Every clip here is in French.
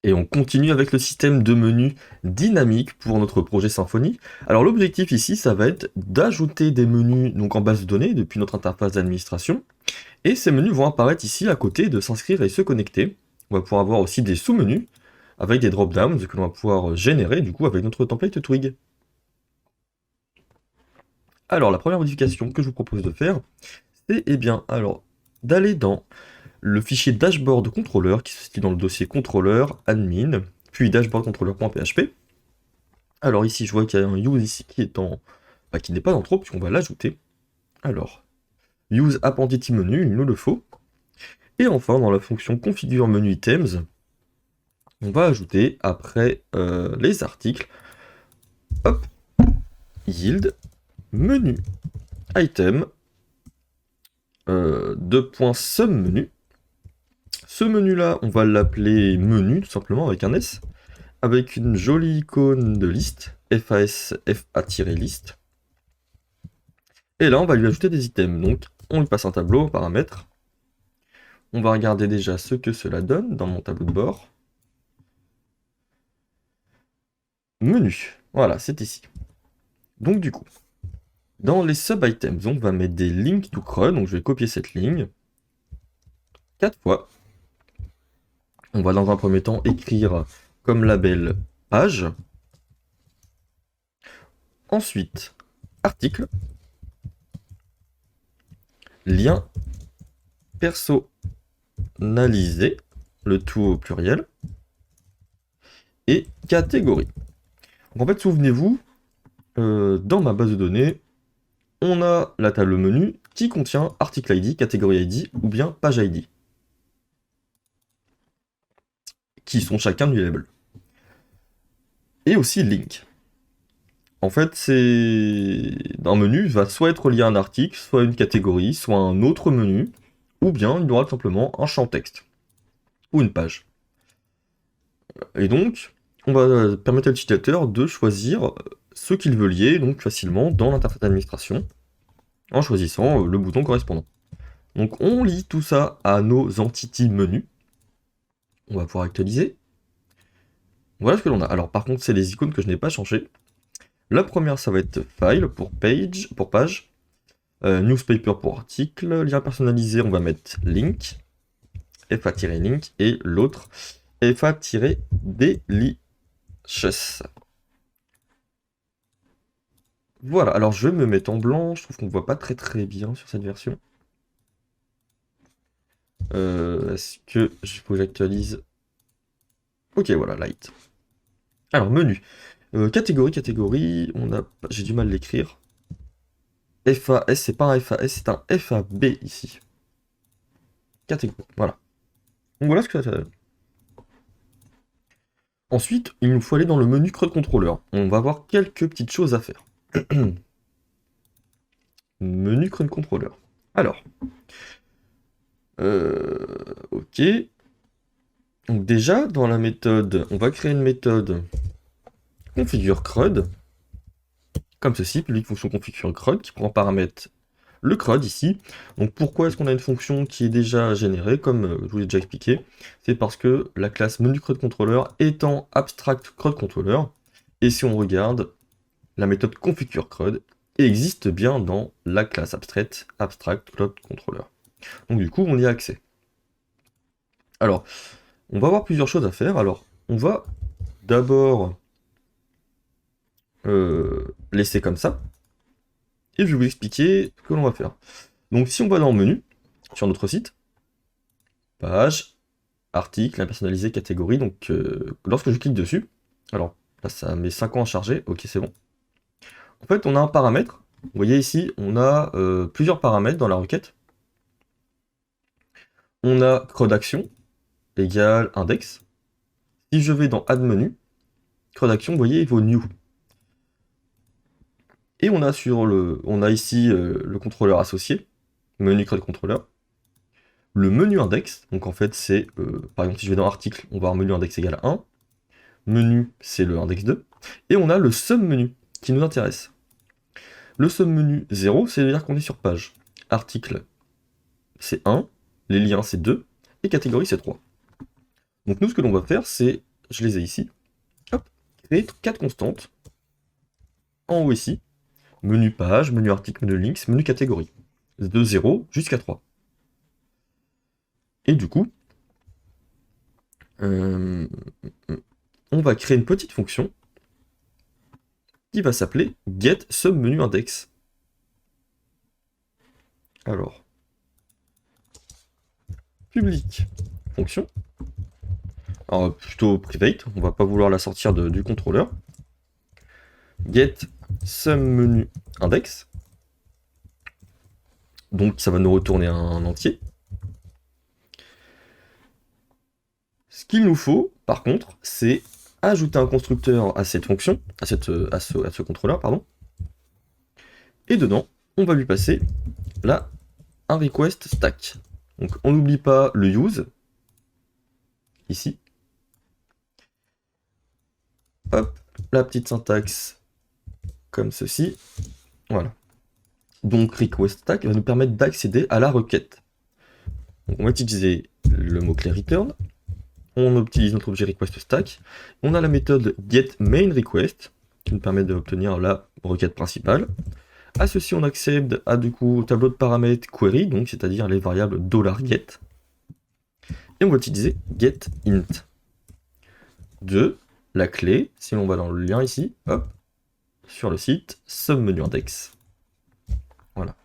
Et on continue avec le système de menu dynamique pour notre projet Symfony. Alors l'objectif ici, ça va être d'ajouter des menus donc en base de données depuis notre interface d'administration. Et ces menus vont apparaître ici à côté de s'inscrire et se connecter. On va pouvoir avoir aussi des sous-menus avec des drop-downs que l'on va pouvoir générer du coup avec notre template Twig. Alors la première modification que je vous propose de faire, c'est d'aller dans le fichier dashboard controller qui se situe dans le dossier controller admin, puis dashboard controller.php. Alors ici, je vois qu'il y a un use ici qui est qui n'est pas en trop, puisqu'on va l'ajouter. Alors, use app entity menu, il nous le faut. Et enfin, dans la fonction configure menu items, on va ajouter après les articles, hop, yield menu item, submenu. Ce menu-là, on va l'appeler menu, tout simplement, avec un S, avec une jolie icône de liste, FAS, FA-liste. Et là, on va lui ajouter des items. Donc, on lui passe un tableau en paramètres. On va regarder déjà ce que cela donne dans mon tableau de bord. Menu. Voilà, c'est ici. Donc, du coup, dans les sub-items, on va mettre des links to CRUD. Donc, je vais copier cette ligne 4 fois. On va dans un premier temps écrire comme label page. Ensuite, article. Lien personnalisé, le tout au pluriel. Et catégorie. Donc en fait, souvenez-vous, dans ma base de données, on a la table menu qui contient article ID, catégorie ID ou bien page ID, qui sont chacun du label. Et aussi link. En fait, un menu va soit être lié à un article, soit une catégorie, soit un autre menu, ou bien il aura tout simplement un champ texte, ou une page. Et donc, on va permettre à l'utilisateur de choisir ce qu'il veut lier donc facilement dans l'interface d'administration, en choisissant le bouton correspondant. Donc on lie tout ça à nos entities menus. On va pouvoir actualiser. Voilà ce que l'on a. Alors par contre, c'est les icônes que je n'ai pas changées. La première, ça va être file pour page, newspaper pour article, lien personnalisé, on va mettre link, fa-link, et l'autre, fa-delicious. Voilà, alors je vais me mettre en blanc, je trouve qu'on ne voit pas très très bien sur cette version. Est-ce que il faut que j'actualise? Ok, voilà, light. Alors, menu. Catégorie, j'ai du mal à l'écrire. FAS, c'est pas un FAS, c'est un FAB ici. Catégorie, voilà. Donc voilà ce que ça donne. Ensuite, il nous faut aller dans le menu CRUD Controller. On va avoir quelques petites choses à faire. Menu CRUD Controller. Alors, ok. Donc déjà, dans la méthode, on va créer une méthode configure CRUD, comme ceci, public fonction configure CRUD, qui prend en paramètre le CRUD ici. Donc pourquoi est-ce qu'on a une fonction qui est déjà générée, comme je vous l'ai déjà expliqué? C'est parce que la classe menu CRUD controller est en abstract CRUD controller, et si on regarde, la méthode configure CRUD existe bien dans la classe abstract CRUD controller. Donc du coup, on y a accès. Alors, on va avoir plusieurs choses à faire. Alors, on va d'abord laisser comme ça, et je vais vous expliquer ce que l'on va faire. Donc si on va dans le menu, sur notre site, page, article, personnalisé, catégorie, donc lorsque je clique dessus, alors là ça met 5 ans à charger, ok c'est bon. En fait on a un paramètre, vous voyez ici on a plusieurs paramètres dans la requête. On a CRUD action égale index. Si je vais dans add menu, CRUD action, vous voyez il vaut new. Et on a ici le contrôleur associé, menu CRUD controller. Le menu index, donc en fait c'est, par exemple si je vais dans article, on va avoir menu index égale 1. Menu, c'est le index 2. Et on a le submenu qui nous intéresse. Le submenu 0, c'est-à-dire qu'on est sur page. Article, c'est 1. Les liens, c'est 2. Et catégorie, c'est 3. Donc nous, ce que l'on va faire, c'est je les ai ici. Hop, créer 4 constantes. En haut ici, menu page, menu article, menu links, menu catégorie. De 0 jusqu'à 3. Et du coup, on va créer une petite fonction qui va s'appeler getSubMenuIndex. Alors, public fonction. Alors, plutôt private, on va pas vouloir la sortir du contrôleur. GetSubMenuIndex. Donc ça va nous retourner un entier. Ce qu'il nous faut, par contre, c'est ajouter un constructeur à cette fonction, à ce contrôleur, pardon. Et dedans, on va lui passer là un request stack. Donc on n'oublie pas le use, ici. Hop, la petite syntaxe comme ceci. Voilà. Donc request stack va nous permettre d'accéder à la requête. Donc on va utiliser le mot-clé return. On utilise notre objet request stack. On a la méthode getMainRequest qui nous permet d'obtenir la requête principale. À ceci, on accède à du coup au tableau de paramètres query, donc c'est-à-dire les variables $get. Et on va utiliser getInt. De la clé, si on va dans le lien ici, hop, sur le site subMenuIndex. Voilà.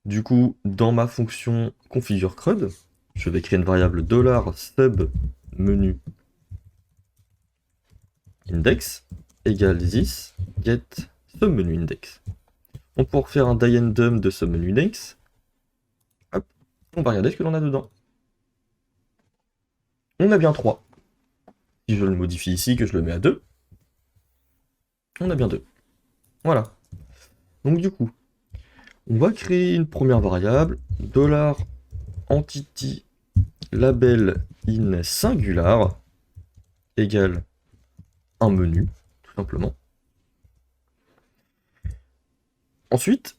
Du coup, dans ma fonction configure CRUD, je vais créer une variable $subMenuIndex égale this get subMenuIndex. On pourra faire un die-and-dump de subMenuIndex. Hop, on va regarder ce que l'on a dedans. On a bien 3. Si je le modifie ici, que je le mets à 2, on a bien 2. Voilà. Donc du coup, on va créer une première variable, $entity label in singular égale un menu, tout simplement. Ensuite,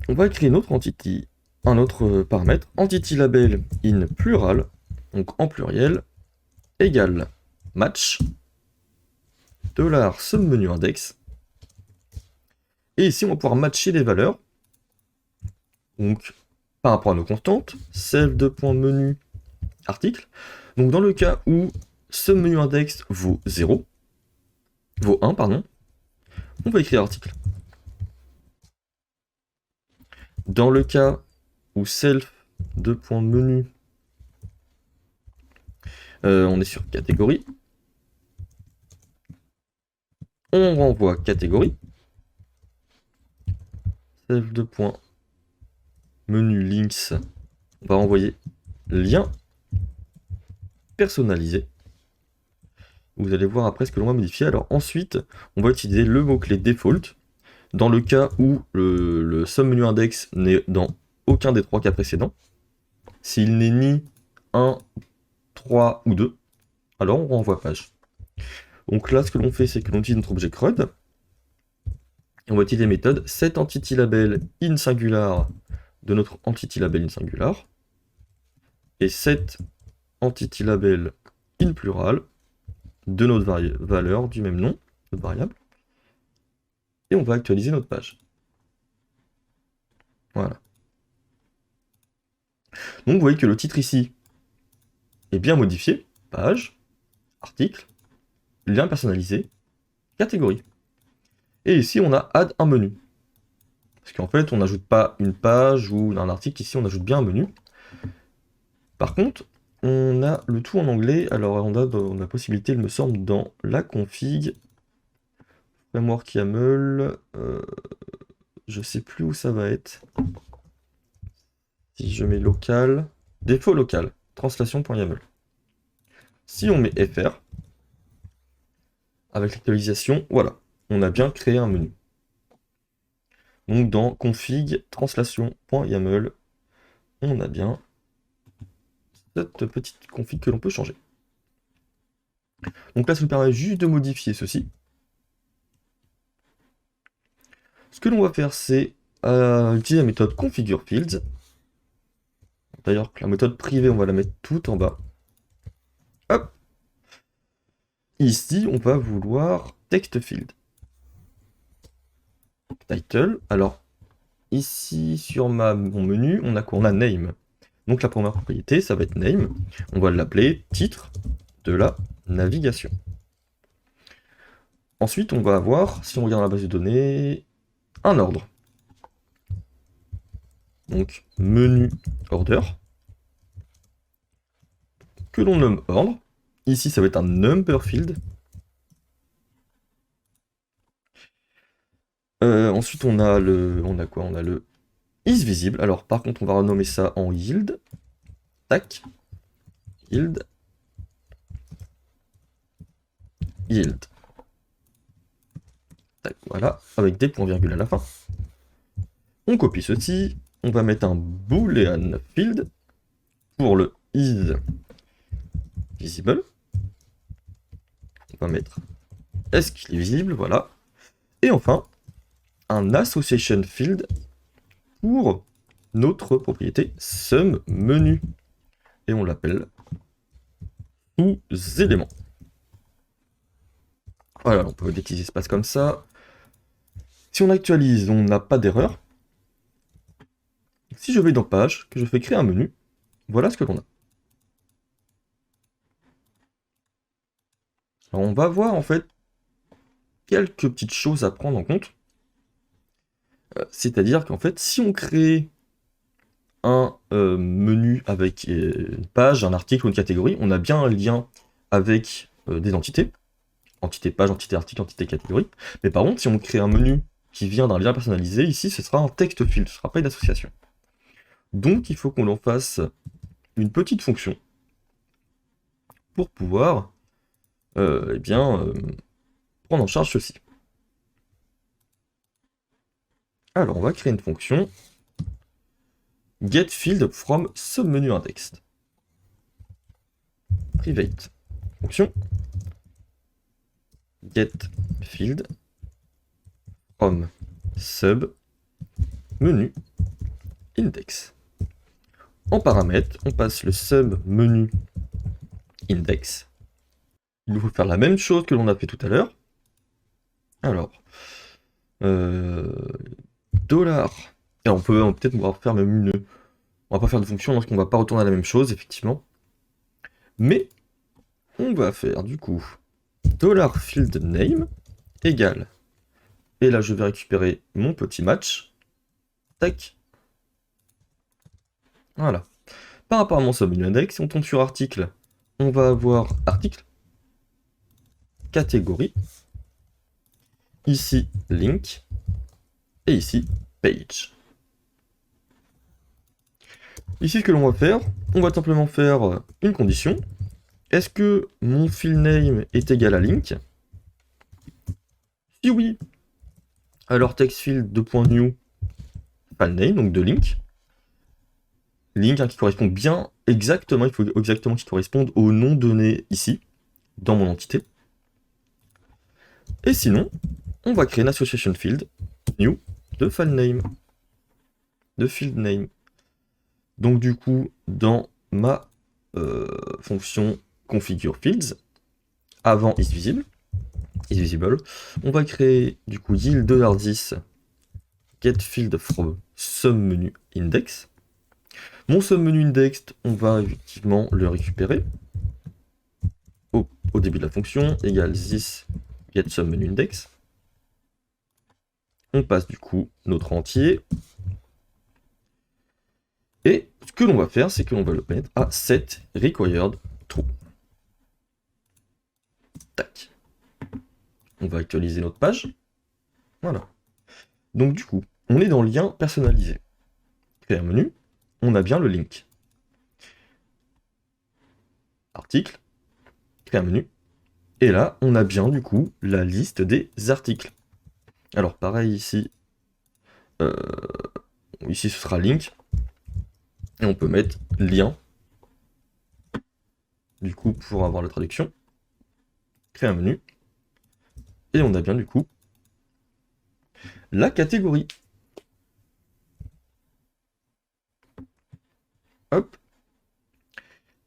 on va créer une autre entity, un autre paramètre, entity label in plural, donc en pluriel, égale match $subMenuIndex. Et ici, on va pouvoir matcher les valeurs. Donc, par rapport à nos constantes, self2.menu article. Donc, dans le cas où subMenuIndex vaut 0, vaut 1, pardon, on va écrire article. Dans le cas où self2.menu, on est sur catégorie, on renvoie catégorie. Self2.menu links, on va renvoyer lien personnalisé. Vous allez voir après ce que l'on va modifier. Alors ensuite, on va utiliser le mot-clé default. Dans le cas où le subMenuIndex n'est dans aucun des 3 cas précédents, s'il n'est ni 1, 3 ou 2, alors on renvoie page. Donc là, ce que l'on fait, c'est que l'on utilise notre objet CRUD. Et on va utiliser les méthodes setEntityLabel in singular de notre EntityLabel in singular et setEntityLabel in plural de notre valeur du même nom, notre variable. Et on va actualiser notre page. Voilà. Donc vous voyez que le titre ici est bien modifié. Page, article, lien personnalisé, catégorie. Et ici on a add un menu. Parce qu'en fait on n'ajoute pas une page ou un article, ici on ajoute bien un menu. Par contre, on a le tout en anglais, alors on a la possibilité, il me semble, dans la config framework YAML, je sais plus où ça va être. Si je mets local, défaut local, translation.yaml. Si on met fr, avec l'actualisation, voilà, on a bien créé un menu. Donc dans config translation.yaml, on a bien cette petite config que l'on peut changer. Donc là, ça nous permet juste de modifier ceci. Ce que l'on va faire, c'est utiliser la méthode configureFields. D'ailleurs, la méthode privée, on va la mettre tout en bas. Hop, ici, on va vouloir text field. Title. Alors, ici, sur mon menu, on a quoi? On a name. Donc la première propriété, ça va être name. On va l'appeler titre de la navigation. Ensuite, on va avoir, si on regarde dans la base de données, un ordre. Donc, menu order, que l'on nomme ordre. Ici, ça va être un number field. Ensuite, on a quoi? On a le is visible. Alors, par contre, on va renommer ça en yield. Tac. Yield. Yield. Tac, voilà, avec des points-virgules à la fin. On copie ceci. On va mettre un boolean field pour le is visible. On va mettre est-ce qu'il est visible, voilà. Et enfin, un association field pour notre propriété sum menu. Et on l'appelle sous-élément. Voilà, on peut mettre des petits espaces comme ça. Si on actualise, on n'a pas d'erreur. Si je vais dans page, que je fais créer un menu, voilà ce que l'on a. Alors on va voir en fait quelques petites choses à prendre en compte. C'est-à-dire qu'en fait, si on crée un menu avec une page, un article ou une catégorie, on a bien un lien avec des entités. Entité page, entité article, entité catégorie. Mais par contre, si on crée un menu qui vient d'un lien personnalisé, ici, ce sera un text field, ce ne sera pas une association. Donc, il faut qu'on en fasse une petite fonction pour pouvoir prendre en charge ceci. Alors, on va créer une fonction getField from submenu index. Private fonction getField from submenu index. En paramètre, on passe le submenu index. Il nous faut faire la même chose que l'on a fait tout à l'heure. Alors, dollar. Et on peut peut-être pouvoir faire même une. On va pas faire de fonction lorsqu'on va pas retourner à la même chose, effectivement. Mais on va faire du coup dollar field name égale. Et là, je vais récupérer mon petit match. Tac. Voilà. Par rapport à mon submenu index, si on tombe sur article, on va avoir article, catégorie, ici link, et ici page. Ici, ce que l'on va faire, on va simplement faire une condition. Est-ce que mon field name est égal à link? Si oui, alors textfield .new file name, donc de link. Link qui correspond bien exactement, il faut exactement qu'il corresponde au nom donné ici, dans mon entité. Et sinon, on va créer une association field new de file name, de field name. Donc du coup, dans ma fonction configure fields, avant isVisible, on va créer du coup yield $10 getField from submenu index. Mon submenu index, on va effectivement le récupérer au début de la fonction, égale this get submenu index. On passe du coup notre entier. Et ce que l'on va faire, c'est que l'on va le mettre à set required true. Tac. On va actualiser notre page. Voilà. Donc du coup, on est dans le lien personnalisé. Créer un menu, on a bien le link. Article, créer un menu. Et là, on a bien du coup la liste des articles. Alors pareil ici, ici ce sera link. Et on peut mettre lien. Du coup, pour avoir la traduction. Créer un menu. Et on a bien du coup la catégorie. Hop.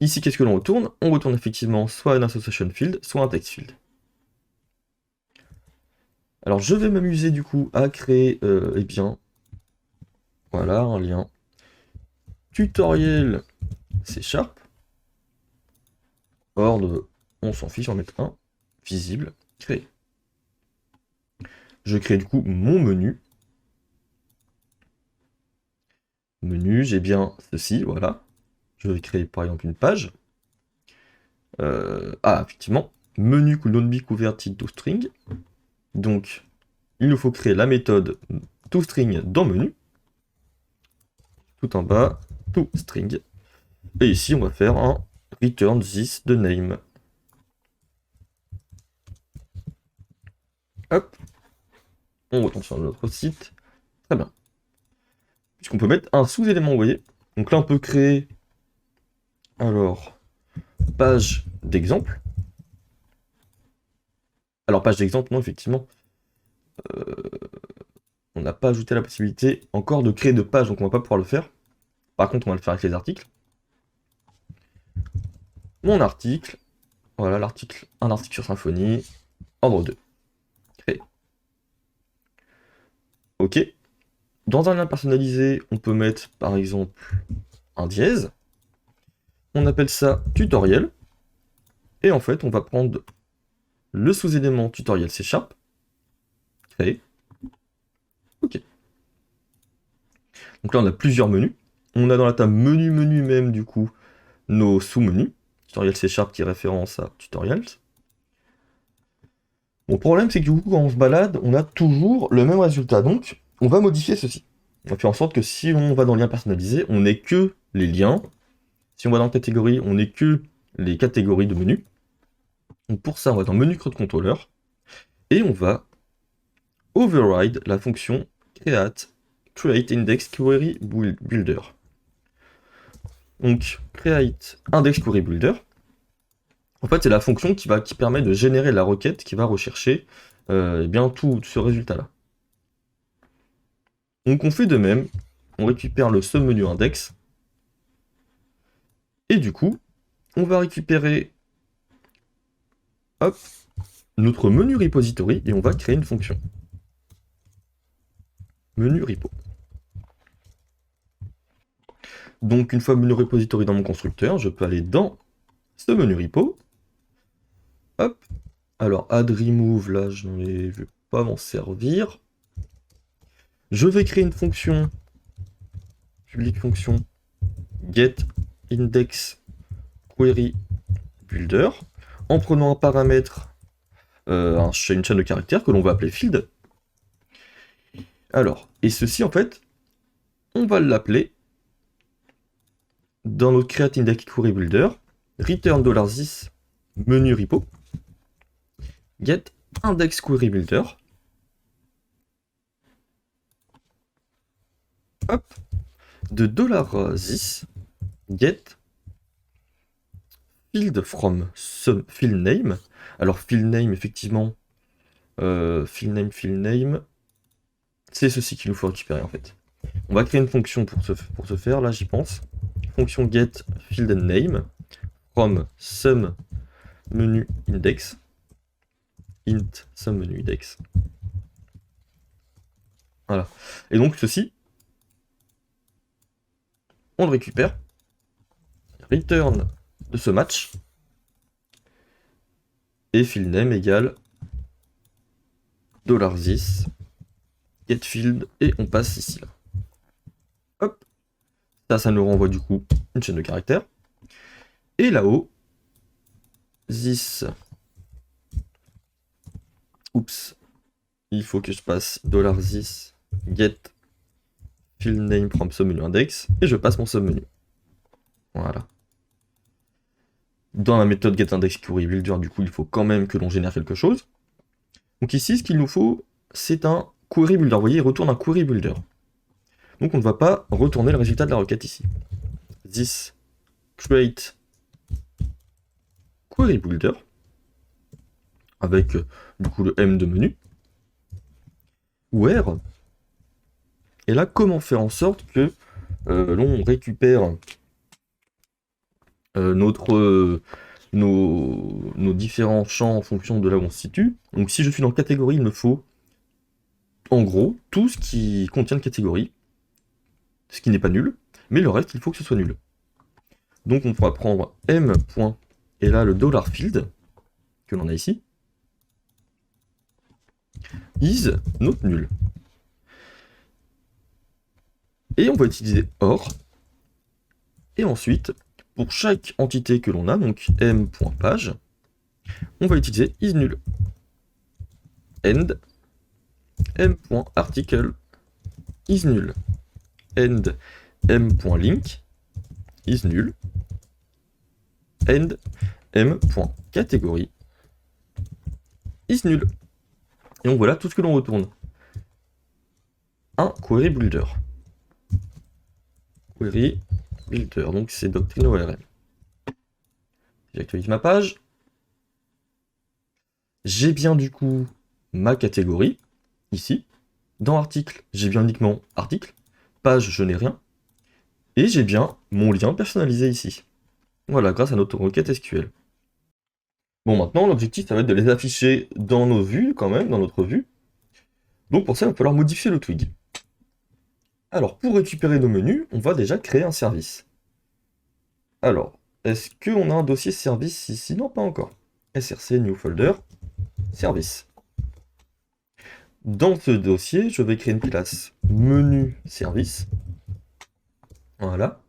Ici, qu'est-ce que l'on retourne? On retourne effectivement soit un association field, soit un text field. Alors je vais m'amuser du coup à créer, eh bien, voilà, un lien tutoriel C#. Ordre, on s'en fiche, on va mettre un, visible, créer. Je crée du coup mon menu. Menu, j'ai bien ceci, voilà. Je vais créer par exemple une page. Effectivement, menu could not be converted to string. Donc, il nous faut créer la méthode toString dans menu. Tout en bas, toString. Et ici, on va faire un return this the name. Hop. On retourne sur notre site. Très bien. Puisqu'on peut mettre un sous-élément, vous voyez. Donc là, on peut créer, alors, page d'exemple. Alors, page d'exemple, non, effectivement. On n'a pas ajouté la possibilité encore de créer de pages, donc on va pas pouvoir le faire. Par contre, on va le faire avec les articles. Mon article, voilà l'article, un article sur Symfony, ordre 2. Créé. Ok. Dans un lien personnalisé, on peut mettre par exemple un dièse. On appelle ça tutoriel. Et en fait, on va prendre le sous-élément tutoriel C#, créé. Ok. Donc là, on a plusieurs menus. On a dans la table menu même, du coup, nos sous-menus. Tutoriel C# qui est référence à tutorials. Bon, le problème, c'est que du coup, quand on se balade, on a toujours le même résultat. Donc, on va modifier ceci. On va faire en sorte que si on va dans le lien personnalisé, on n'ait que les liens. Si on va dans catégorie, on n'ait que les catégories de menus. Donc pour ça, on va dans menu creux de contrôleur. Et on va override la fonction create index query builder. Donc, create index query builder. En fait, c'est la fonction qui permet de générer la requête qui va rechercher bien tout ce résultat-là. Donc on fait de même, on récupère le submenu index, et du coup, on va récupérer hop, notre menu repository, et on va créer une fonction. Menu repo. Donc une fois menu repository dans mon constructeur, je peux aller dans ce menu repo. Hop. Alors add remove, là je ne vais pas m'en servir. Je vais créer une fonction, public fonction, get index query builder, en prenant un paramètre, une chaîne de caractères que l'on va appeler field. Alors, et ceci en fait, on va l'appeler dans notre create index query builder, return $this menu repo, get index query builder, hop, de $this get field from field name. Alors field name effectivement, field name, c'est ceci qu'il nous faut récupérer en fait. On va créer une fonction pour ce faire, là j'y pense. Fonction get field name from sum menu index, int sum menu index. Voilà. Et donc ceci, on le récupère. Return de ce match. Et field name égale $this get field, et on passe ici là. Hop. Ça nous renvoie du coup une chaîne de caractères. Et là-haut, this. Oups. Il faut que je passe $this get field name from submenu index, et je passe mon submenu. Voilà. Dans la méthode getIndexQueryBuilder, du coup, il faut quand même que l'on génère quelque chose. Donc ici, ce qu'il nous faut, c'est un query builder. Vous voyez, il retourne un query builder. Donc on ne va pas retourner le résultat de la requête ici. This create query builder avec du coup le M de menu. Where. Et là, comment faire en sorte que l'on récupère nos différents champs en fonction de là où on se situe. Donc si je suis dans catégorie, il me faut en gros, tout ce qui contient une catégorie, ce qui n'est pas nul, mais le reste, il faut que ce soit nul. Donc on pourra prendre m. Et là, le $field, que l'on a ici, is not nul. Et on va utiliser or. Et ensuite, pour chaque entité que l'on a, donc m.page, on va utiliser is nul. End m.article is nul. End m.link is nul. End m.category is nul. Et donc voilà tout ce que l'on retourne. Un query builder. Query builder, donc c'est doctrine ORM. J'actualise ma page. J'ai bien du coup ma catégorie, ici. Dans article, j'ai bien uniquement article. Page, je n'ai rien. Et j'ai bien mon lien personnalisé ici. Voilà, grâce à notre requête SQL. Bon, maintenant, l'objectif, ça va être de les afficher dans nos vues, quand même, dans notre vue. Donc pour ça, il va falloir modifier le twig. Alors, pour récupérer nos menus, on va déjà créer un service. Alors, est-ce qu'on a un dossier service ici? Non, pas encore. src new folder, service. Dans ce dossier, je vais créer une classe menu service. Voilà.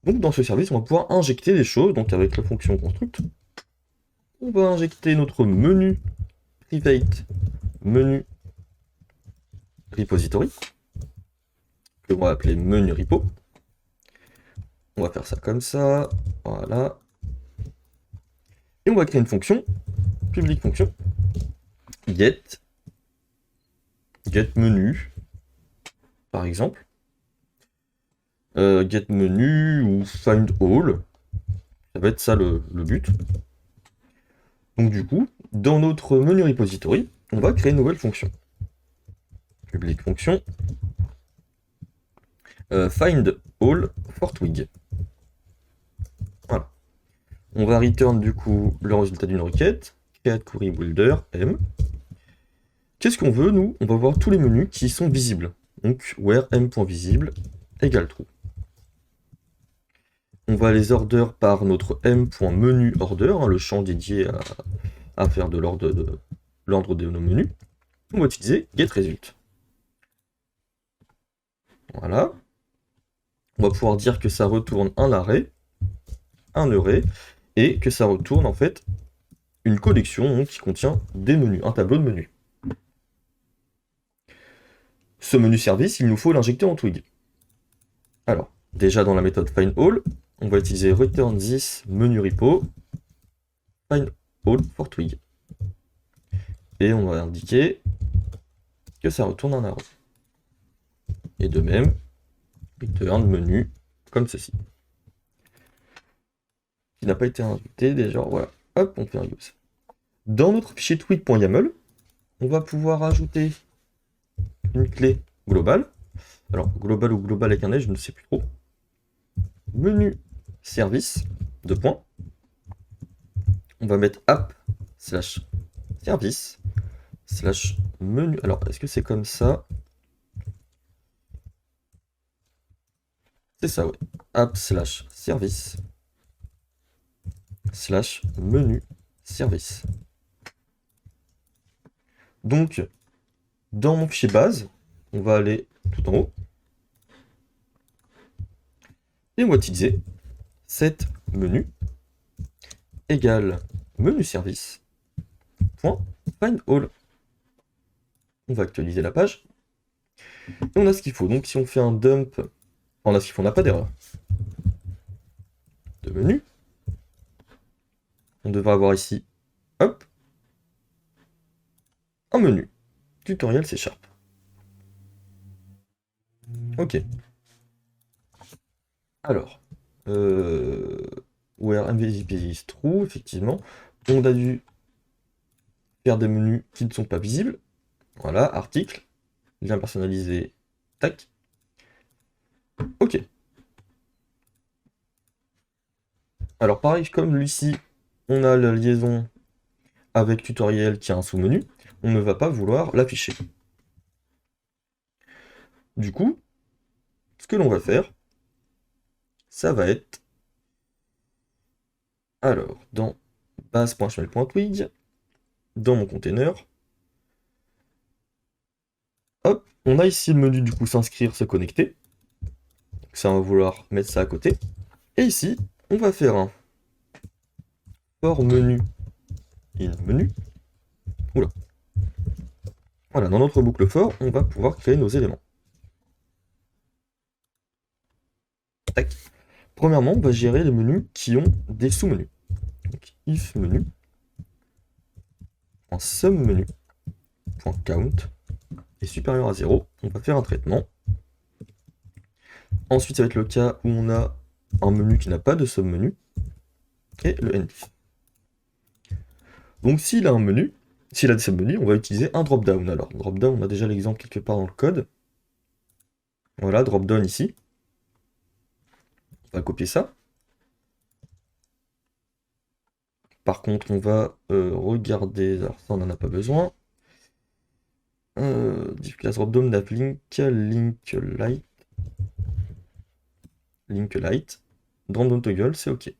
Donc dans ce service, on va pouvoir injecter des choses. Donc avec la fonction construct, on va injecter notre menu private menu repository, que l'on va appeler menu repo. On va faire ça comme ça. Voilà. Et on va créer une fonction, public fonction, get menu, par exemple. Get menu ou find all. Ça va être ça le but. Donc du coup, dans notre menu repository, on va créer une nouvelle fonction. Public fonction find all for twig. Voilà. On va return du coup le résultat d'une requête. Create query builder m. Qu'est-ce qu'on veut nous? On va voir tous les menus qui sont visibles. Donc where m.visible égale true. On va les order par notre m.menu order, hein, le champ dédié à faire de l'ordre de nos menus. On va utiliser getResult. Voilà. On va pouvoir dire que ça retourne un array, et que ça retourne en fait une collection donc, qui contient des menus, un tableau de menus. Ce menu service, il nous faut l'injecter en twig. Alors, déjà dans la méthode findAll, on va utiliser return this menu repo findAll for twig. Et on va indiquer que ça retourne un array. Et de même, return menu comme ceci. Qui n'a pas été injecté déjà, voilà. Hop, on fait un use. Dans notre fichier twig.yaml, on va pouvoir ajouter une clé globale. Alors, global ou global avec un S, je ne sais plus trop. Menu service, deux points. On va mettre app slash service slash menu. Alors, est-ce que c'est comme ça? C'est ça, oui. App slash service slash menu service. Donc, dans mon fichier base, on va aller tout en haut. Et on va utiliser set menu égale menu service point find all. On va actualiser la page. Et on a ce qu'il faut. Donc si on fait un dump, on a ce qu'il faut, on n'a pas d'erreur. De menu. On devrait avoir ici, hop, un menu. Tutoriel C#. Ok. Alors, where mvp is true, effectivement. On a dû faire des menus qui ne sont pas visibles. Voilà, article, lien personnalisé, tac. Ok. Alors pareil, comme ici, on a la liaison avec tutoriel qui a un sous-menu, on ne va pas vouloir l'afficher. Du coup, ce que l'on va faire, ça va être, alors, dans base.html.twig, dans mon container, hop, on a ici le menu du coup s'inscrire, se connecter. Donc ça, on va vouloir mettre ça à côté. Et ici, on va faire un for menu in menu. Oula. Voilà, dans notre boucle for, on va pouvoir créer nos éléments. Tac. Premièrement, on va gérer les menus qui ont des sous-menus. Donc if menu, .submenu, .count est supérieur à 0, on va faire un traitement. Ensuite, ça va être le cas où on a un menu qui n'a pas de submenu, et le endif. Donc s'il a un menu, s'il a des submenus, on va utiliser un drop-down. Alors, drop-down, on a déjà l'exemple quelque part dans le code. Voilà, drop-down ici. On va copier ça. Par contre, on va regarder, alors ça on n'en a pas besoin. Div class drop-down nav link light. Link light. Drop-down toggle, c'est OK.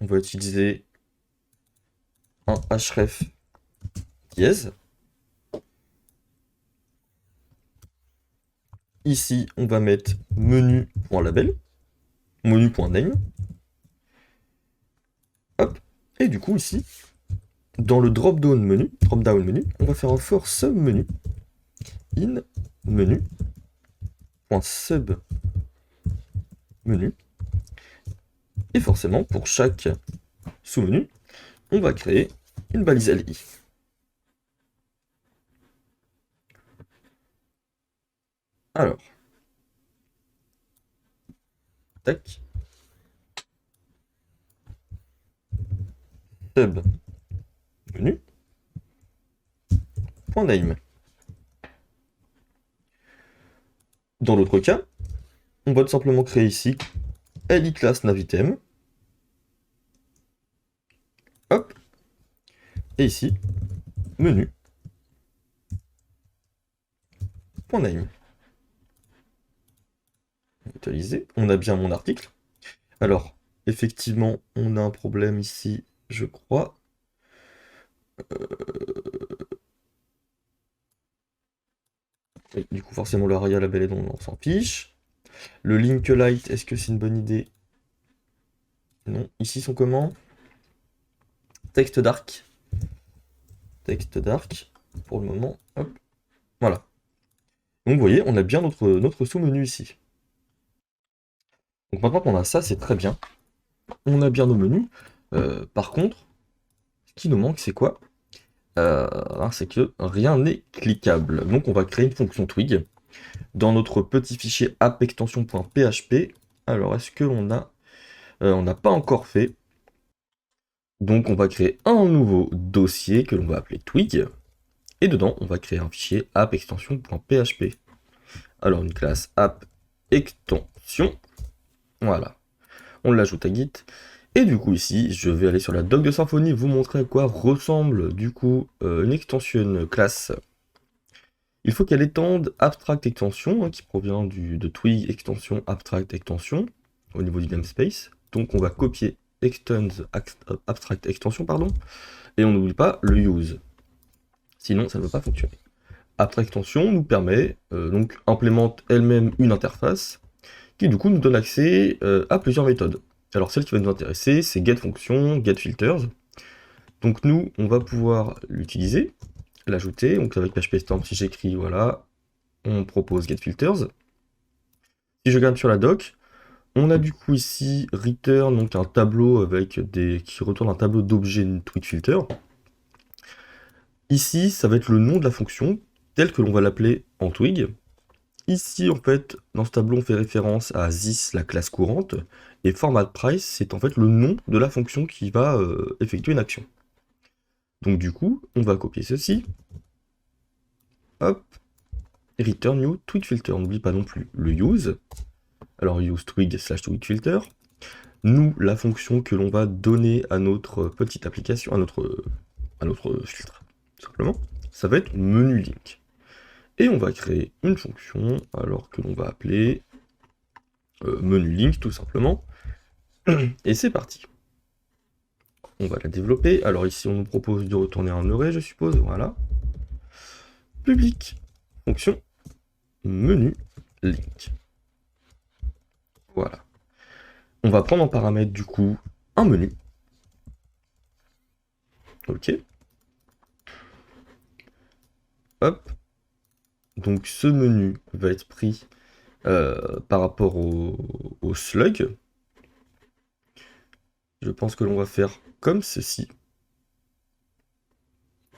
On va utiliser un href dièse. Ici, on va mettre menu.label, menu.name. Hop. Et du coup, ici, dans le drop-down menu, on va faire un for submenu in menu.submenu. Et forcément, pour chaque sous-menu, on va créer une balise LI. Alors, tac, sub menu, .name. Dans l'autre cas, on va tout simplement créer ici li class navitem. Hop. Et ici, menu. .name. Utiliser. On a bien mon article. Alors, effectivement, on a un problème ici, je crois. Et du coup, forcément, l'aria label est donc on s'en fiche. Le link light, est-ce que c'est une bonne idée? Non. Ici, sont comment? Texte dark. Texte dark, pour le moment. Hop. Voilà. Donc, vous voyez, on a bien notre sous-menu ici. Donc, maintenant qu'on a ça, c'est très bien. On a bien nos menus. Par contre, ce qui nous manque, c'est quoi? C'est que rien n'est cliquable. Donc, on va créer une fonction twig dans notre petit fichier app-extension.php. Alors, est-ce que on n'a pas encore fait. Donc, on va créer un nouveau dossier que l'on va appeler twig. Et dedans, on va créer un fichier app-extension.php. Alors, une classe app-extension. Voilà. On l'ajoute à Git. Et du coup, ici, je vais aller sur la doc de Symfony, vous montrer à quoi ressemble, du coup, une extension classe. Il faut qu'elle étende abstract extension, qui provient de twig extension abstract extension, au niveau du namespace. Donc, on va copier extends abstract extension, pardon, et on n'oublie pas le use. Sinon, ça ne va pas fonctionner. Abstract extension nous permet, donc, implémente elle-même une interface, qui du coup nous donne accès à plusieurs méthodes. Alors celle qui va nous intéresser, c'est getFunction, getFilters. Donc nous, on va pouvoir l'utiliser, l'ajouter. Donc avec php-stamp, si j'écris, voilà, on propose getFilters. Si je regarde sur la doc, on a du coup ici return, donc un tableau qui retourne un tableau d'objets twigFilter. Ici, ça va être le nom de la fonction, tel que l'on va l'appeler en Twig. Ici, en fait, dans ce tableau, on fait référence à this, la classe courante, et formatPrice, c'est en fait le nom de la fonction qui va effectuer une action. Donc du coup, on va copier ceci. Hop. Et return new twigFilter. On n'oublie pas non plus le use. Alors use twig / twigFilter. Nous, la fonction que l'on va donner à notre petite application, à notre filtre, tout simplement, ça va être menu link. Et on va créer une fonction, alors que l'on va appeler menu link tout simplement. Et c'est parti. On va la développer. Alors ici, on nous propose de retourner un array, je suppose. Voilà. Public. Fonction. Menu link. Voilà. On va prendre en paramètre du coup un menu. Ok. Hop. Donc ce menu va être pris par rapport au slug. Je pense que l'on va faire comme ceci.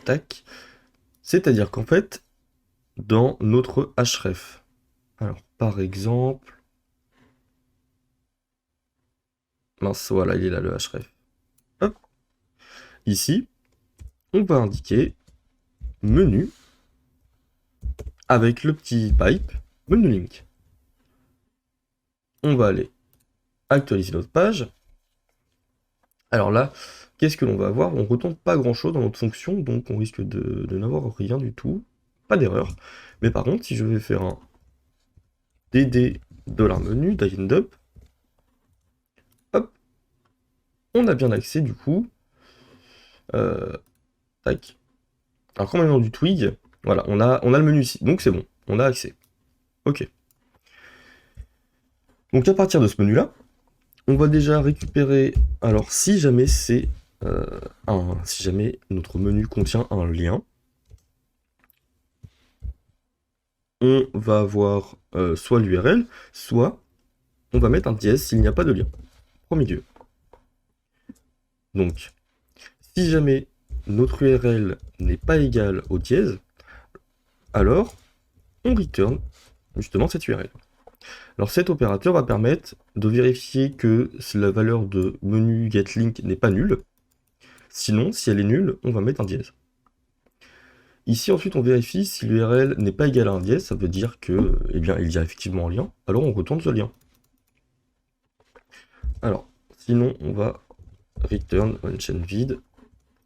Tac. C'est-à-dire qu'en fait, dans notre href, alors par exemple, mince, voilà, il est là le href. Hop. Ici, on va indiquer menu avec le petit pipe menu link. On va aller actualiser notre page. Alors là, qu'est-ce que l'on va avoir? On ne retourne pas grand-chose dans notre fonction, donc on risque de n'avoir rien du tout. Pas d'erreur. Mais par contre, si je vais faire un dd $menu, die-end-up, hop, on a bien accès du coup. Tac. Alors quand on est dans du twig, voilà, on a le menu ici, donc c'est bon, on a accès. Ok. Donc à partir de ce menu-là, on va déjà récupérer. Alors si jamais c'est si jamais notre menu contient un lien, on va avoir soit l'URL, soit on va mettre un dièse s'il n'y a pas de lien au milieu. Donc, si jamais notre URL n'est pas égale au dièse, alors on return justement cette URL. Alors cet opérateur va permettre de vérifier que la valeur de menu getLink n'est pas nulle. Sinon, si elle est nulle, on va mettre un dièse. Ici, ensuite, on vérifie si l'URL n'est pas égal à un dièse, ça veut dire que, eh bien, il y a effectivement un lien, alors on retourne ce lien. Alors, sinon, on va return onChain vide.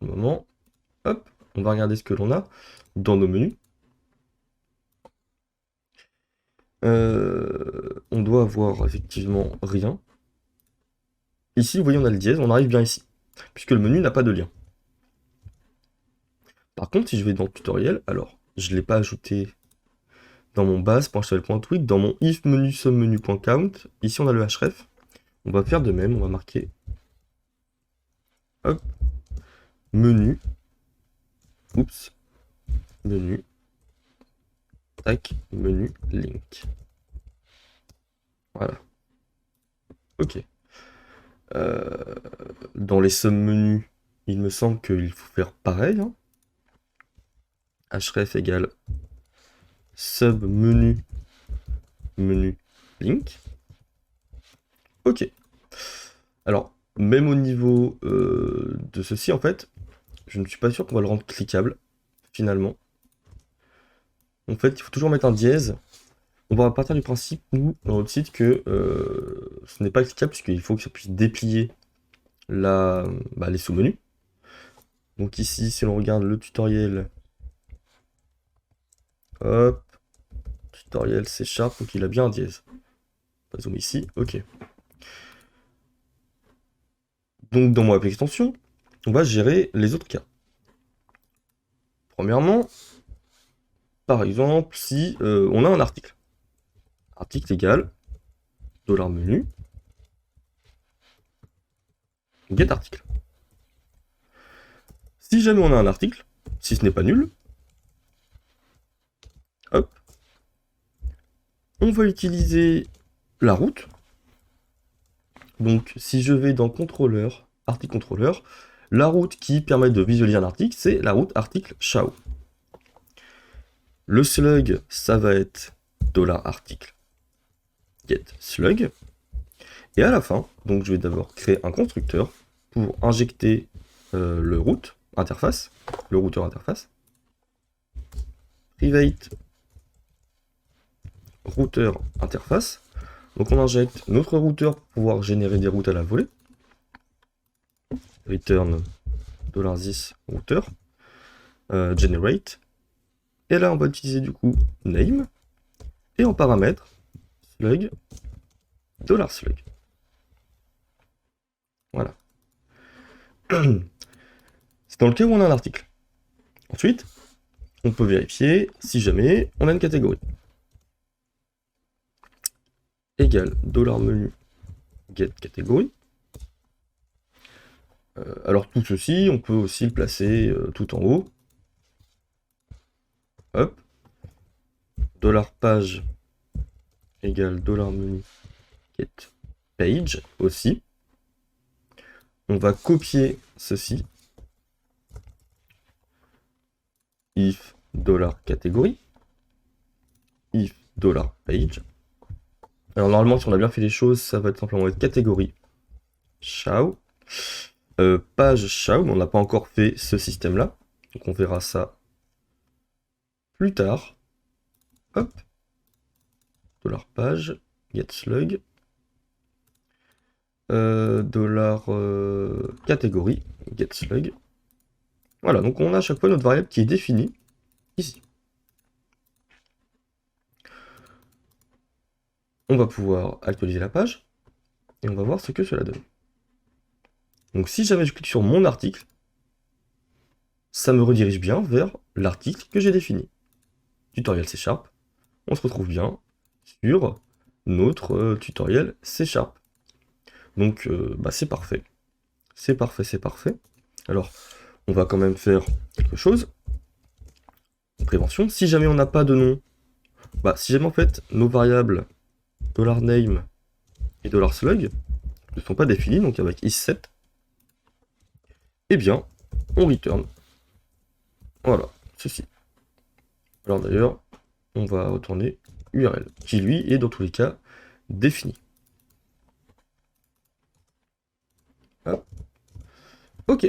Au moment, hop, on va regarder ce que l'on a dans nos menus. On doit avoir effectivement rien. Ici, vous voyez, on a le dièse, on arrive bien ici, puisque le menu n'a pas de lien. Par contre, si je vais dans le tutoriel, alors, je ne l'ai pas ajouté dans mon base.html.tweak, dans mon if menu submenu.count, ici on a le href. On va faire de même, on va marquer hop, menu, oups, menu, tac, menu, link. Voilà. Ok. Dans les submenus, il me semble qu'il faut faire pareil. Hein. Href égale submenu, menu, link. Ok. Alors, même au niveau de ceci, en fait, je ne suis pas sûr qu'on va le rendre cliquable, finalement. En fait, il faut toujours mettre un dièse. On va partir du principe, nous, dans notre site, que ce n'est pas cliquable, puisqu'il faut que ça puisse déplier les sous-menus. Donc ici, si l'on regarde le tutoriel, hop, tutoriel C#, donc il a bien un dièse. On va zoomer ici, ok. Donc dans mon app extension, on va gérer les autres cas. Premièrement, par exemple, si on a un article. Article égale $menu get article. Si jamais on a un article, si ce n'est pas nul, hop, on va utiliser la route. Donc si je vais dans contrôleur, article contrôleur, la route qui permet de visualiser un article, c'est la route article show. Le slug, ça va être $article get slug. Et à la fin, donc je vais d'abord créer un constructeur pour injecter le route interface, le routeur interface. Private routeur interface. Donc on injecte notre routeur pour pouvoir générer des routes à la volée. Return $10 routeur generate. Et là, on va utiliser du coup name. Et en paramètre, slug, $slug. Voilà. C'est dans le cas où on a un article. Ensuite, on peut vérifier si jamais on a une catégorie. Égale $menu get catégorie. Alors tout ceci, on peut aussi le placer tout en haut. Hop. $page égale $menu get page aussi. On va copier ceci. If $catégorie. If $page. Alors normalement, si on a bien fait les choses, ça va être simplement être catégorie show. Page show, mais on n'a pas encore fait ce système-là. Donc on verra ça plus tard. Hop. $page, get slug. Catégorie, get slug. Voilà, donc on a à chaque fois notre variable qui est définie ici. On va pouvoir actualiser la page et on va voir ce que cela donne. Donc si jamais je clique sur mon article, ça me redirige bien vers l'article que j'ai défini. Tutoriel C#. On se retrouve bien sur notre tutoriel C#. Donc c'est parfait. C'est parfait, c'est parfait. Alors, on va quand même faire quelque chose. Prévention. Si jamais on n'a pas de nom, si jamais en fait nos variables $name et $slug ne sont pas définies, donc avec is7, eh bien, on return. Voilà, ceci. Alors d'ailleurs, on va retourner URL, qui lui est dans tous les cas défini. Hop. Ok.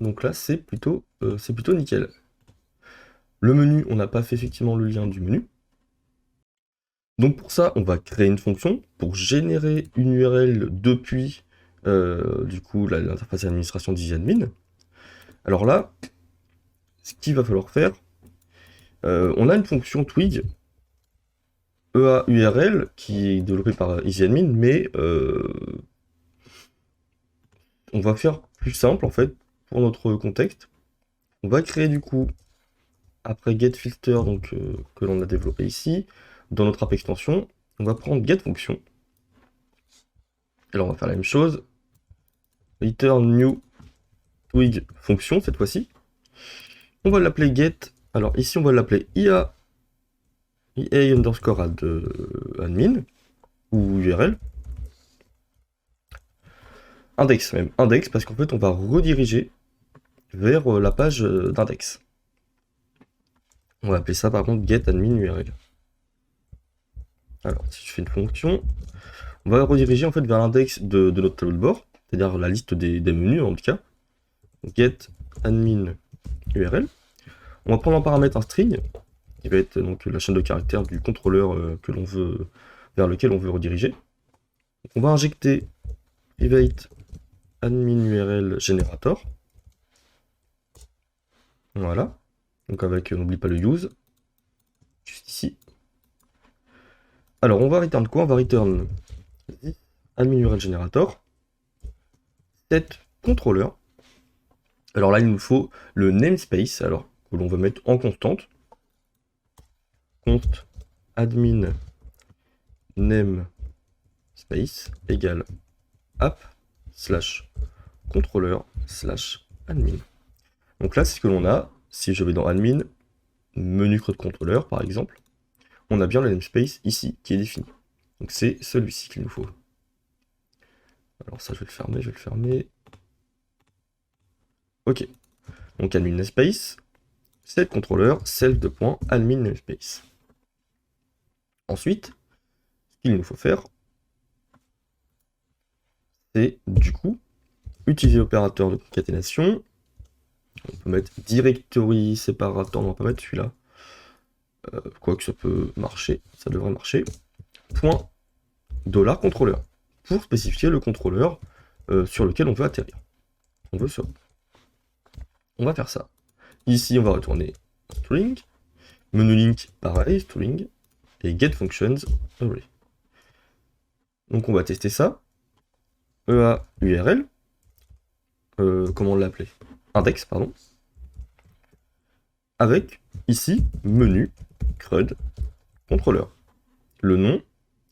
Donc là, c'est plutôt nickel. Le menu, on n'a pas fait effectivement le lien du menu. Donc pour ça, on va créer une fonction pour générer une URL depuis du coup l'interface d'administration d'EasyAdmin. Alors là, ce qu'il va falloir faire, on a une fonction twig EA-URL qui est développée par EasyAdmin, mais on va faire plus simple en fait pour notre contexte. On va créer du coup après getFilter donc que l'on a développé ici, dans notre app extension, on va prendre getFunction. Alors on va faire la même chose. Return new twig fonction cette fois-ci. On va l'appeler get. Alors ici on va l'appeler EA underscore admin ou URL. Index même, index parce qu'en fait on va rediriger vers la page d'index. On va appeler ça par contre get admin URL. Alors si je fais une fonction, on va rediriger en fait vers l'index de notre tableau de bord, c'est-à-dire la liste des menus en tout cas. Get admin URL. On va prendre en paramètre un string qui va être donc la chaîne de caractères du contrôleur que l'on veut vers lequel on veut rediriger. Donc, on va injecter private admin URL generator. Voilà. Donc avec, n'oublie pas le use. Juste ici. Alors on va return quoi? On va return admin URL generator. Set controller. Alors là il nous faut le namespace, alors que l'on va mettre en constante. Const admin namespace égale app slash controller slash admin. Donc là, c'est ce que l'on a. Si je vais dans admin, menu code contrôleur par exemple, on a bien le namespace ici qui est défini. Donc c'est celui-ci qu'il nous faut. Alors ça, je vais le fermer, Ok. Donc admin namespace, set contrôleur, self de point, admin namespace. Ensuite, ce qu'il nous faut faire, c'est du coup utiliser l'opérateur de concaténation. On peut mettre directory separator, on va pas mettre celui-là. Quoique ça peut marcher, ça devrait marcher. Point $contrôleur pour spécifier le contrôleur sur lequel on veut atterrir. On va faire ça. Ici, on va retourner string. Menu link, pareil, string. Et get functions array. Donc on va tester ça. EA URL. Comment on l'appelait? Index, pardon. Avec, ici, menu, CRUD, contrôleur. Le nom,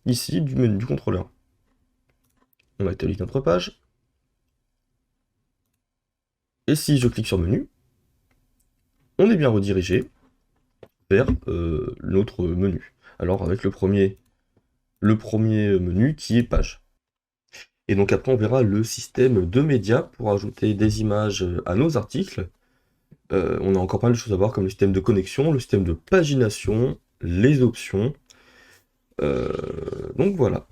ici, du menu du contrôleur. On actualise notre page. Et si je clique sur menu, on est bien redirigé vers notre menu. Alors avec le premier menu qui est page. Et donc après on verra le système de médias pour ajouter des images à nos articles. On a encore pas mal de choses à voir comme le système de connexion, le système de pagination, les options. Donc voilà.